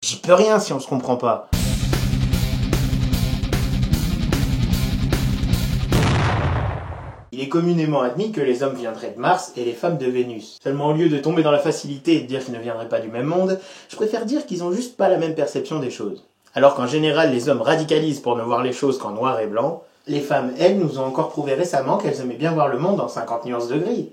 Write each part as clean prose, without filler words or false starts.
J'y peux rien si on se comprend pas. Il est communément admis que les hommes viendraient de Mars et les femmes de Vénus. Seulement au lieu de tomber dans la facilité et de dire qu'ils ne viendraient pas du même monde, je préfère dire qu'ils ont juste pas la même perception des choses. Alors qu'en général les hommes radicalisent pour ne voir les choses qu'en noir et blanc, les femmes, elles, nous ont encore prouvé récemment qu'elles aimaient bien voir le monde en 50 nuances de gris.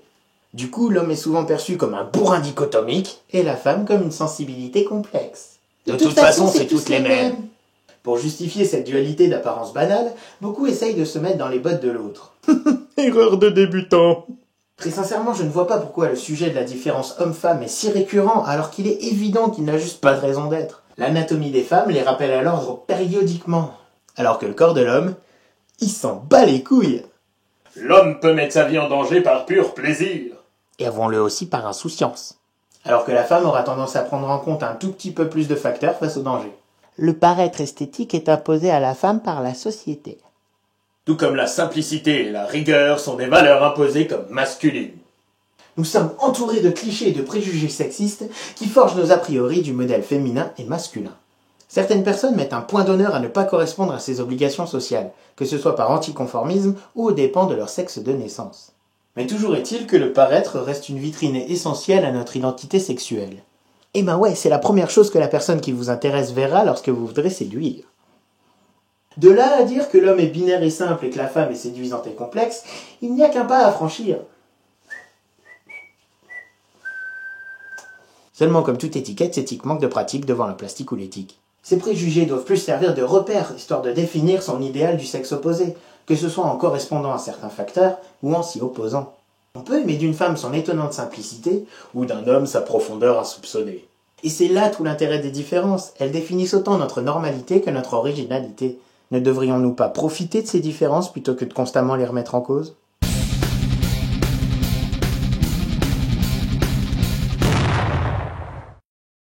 Du coup, l'homme est souvent perçu comme un bourrin dichotomique et la femme comme une sensibilité complexe. De toute façon, c'est tous les mêmes. Pour justifier cette dualité d'apparence banale, beaucoup essayent de se mettre dans les bottes de l'autre. Erreur de débutant. Très sincèrement, je ne vois pas pourquoi le sujet de la différence homme-femme est si récurrent alors qu'il est évident qu'il n'a juste pas de raison d'être. L'anatomie des femmes les rappelle à l'ordre périodiquement. Alors que le corps de l'homme, il s'en bat les couilles. L'homme peut mettre sa vie en danger par pur plaisir. Et avouons-le aussi par insouciance. Alors que la femme aura tendance à prendre en compte un tout petit peu plus de facteurs face au danger. Le paraître esthétique est imposé à la femme par la société. Tout comme la simplicité et la rigueur sont des valeurs imposées comme masculines. Nous sommes entourés de clichés et de préjugés sexistes qui forgent nos a priori du modèle féminin et masculin. Certaines personnes mettent un point d'honneur à ne pas correspondre à ces obligations sociales, que ce soit par anticonformisme ou aux dépens de leur sexe de naissance. Mais toujours est-il que le paraître reste une vitrine essentielle à notre identité sexuelle. Eh ben ouais, c'est la première chose que la personne qui vous intéresse verra lorsque vous voudrez séduire. De là à dire que l'homme est binaire et simple et que la femme est séduisante et complexe, il n'y a qu'un pas à franchir. Seulement comme toute étiquette, cette éthique manque de pratique devant le plastique ou l'éthique. Ces préjugés doivent plus servir de repères, histoire de définir son idéal du sexe opposé, que ce soit en correspondant à certains facteurs ou en s'y opposant. On peut aimer d'une femme son étonnante simplicité, Ou d'un homme sa profondeur insoupçonnée. et c'est là tout l'intérêt des différences. Elles définissent autant notre normalité que notre originalité. Ne devrions-nous pas profiter de ces différences plutôt que de constamment les remettre en cause ?